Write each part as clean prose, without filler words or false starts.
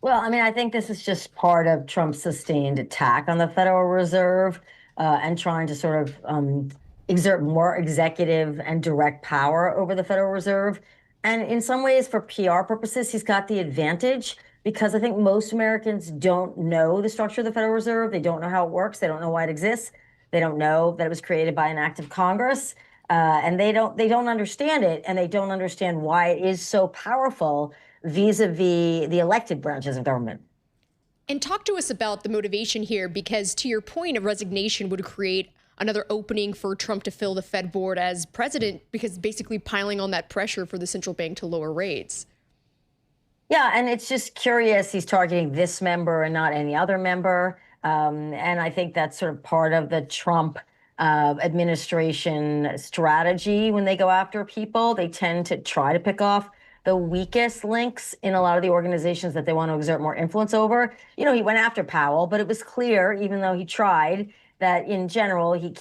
Well, I mean, I think this is just part of Trump's sustained attack on the Federal Reserve and trying to sort of exert more executive and direct power over the Federal Reserve. And in some ways, for PR purposes, he's got the advantage because I think most Americans don't know the structure of the Federal Reserve. They don't know how it works. They don't know why it exists. They don't know that it was created by an act of Congress. And they don't understand it, and they don't understand why it is so powerful vis-a-vis the elected branches of government. And talk to us about the motivation here, because to your point, a resignation would create another opening for Trump to fill the Fed board as president, because basically piling on that pressure for the central bank to lower rates. Yeah, and it's just curious he's targeting this member and not any other member. And I think that's sort of part of the Trump administration strategy when they go after people. They tend to try to pick off the weakest links in a lot of the organizations that they want to exert more influence over. You know, he went after Powell, but it was clear, even though he tried, that in general he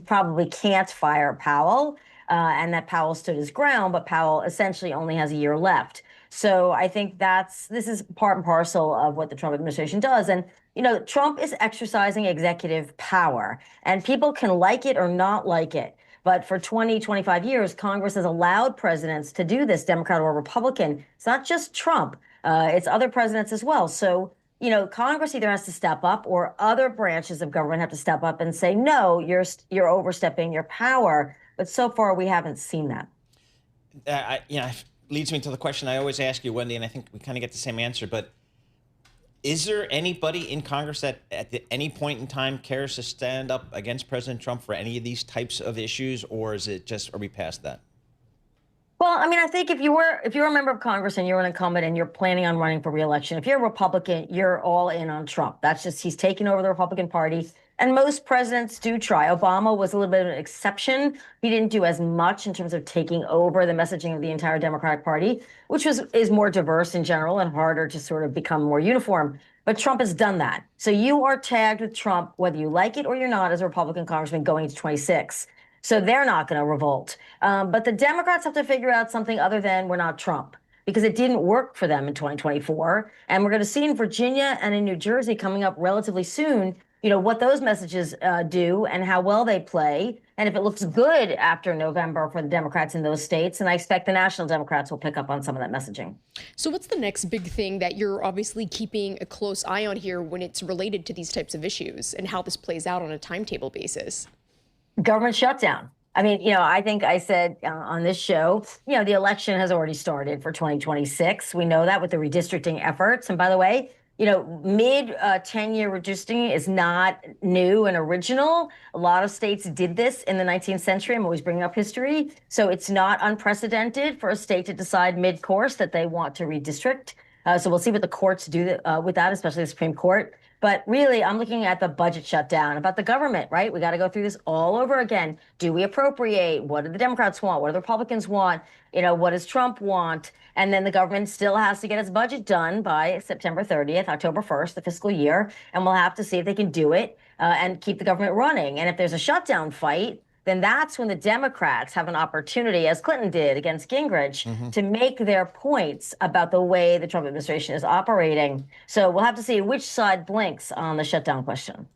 probably can't fire Powell, and that Powell stood his ground, but Powell essentially only has a year left. So I think this is part and parcel of what the Trump administration does. And, you know, Trump is exercising executive power, and people can like it or not like it. But for 20, 25 years, Congress has allowed presidents to do this, Democrat or Republican. It's not just Trump, it's other presidents as well. So, you know, Congress either has to step up or other branches of government have to step up and say, no, you're overstepping your power. But so far, we haven't seen that. Leads me to the question I always ask you, Wendy, and I think we kind of get the same answer. But is there anybody in Congress that any point in time cares to stand up against President Trump for any of these types of issues, or is it just, are we past that? Well, I mean, I think if you're a member of Congress and you're an incumbent and you're planning on running for reelection, if you're a Republican, you're all in on Trump. That's just he's taken over the Republican Party. And most presidents do try. Obama was a little bit of an exception. He didn't do as much in terms of taking over the messaging of the entire Democratic Party, which is more diverse in general and harder to sort of become more uniform. But Trump has done that. So you are tagged with Trump, whether you like it or you're not, as a Republican congressman going to 26. So they're not going to revolt. But the Democrats have to figure out something other than we're not Trump, because it didn't work for them in 2024. And we're going to see in Virginia and in New Jersey coming up relatively soon, you know, what those messages do and how well they play. And if it looks good after November for the Democrats in those states, and I expect the national Democrats will pick up on some of that messaging. So what's the next big thing that you're obviously keeping a close eye on here when it's related to these types of issues and how this plays out on a timetable basis? Government shutdown. I mean, you know, I think I said on this show, you know, the election has already started for 2026. We know that with the redistricting efforts. And by the way, you know, mid 10-year redistricting is not new and original. A lot of states did this in the 19th century. I'm always bringing up history. So it's not unprecedented for a state to decide mid-course that they want to redistrict. So we'll see what the courts do with that, especially the Supreme Court. But really, I'm looking at the budget shutdown, about the government, right? We got to go through this all over again. Do we appropriate? What do the Democrats want? What do the Republicans want? You know, what does Trump want? And then the government still has to get its budget done by September 30th, October 1st, the fiscal year. And we'll have to see if they can do it and keep the government running. And if there's a shutdown fight, then that's when the Democrats have an opportunity, as Clinton did against Gingrich, to make their points about the way the Trump administration is operating. So we'll have to see which side blinks on the shutdown question.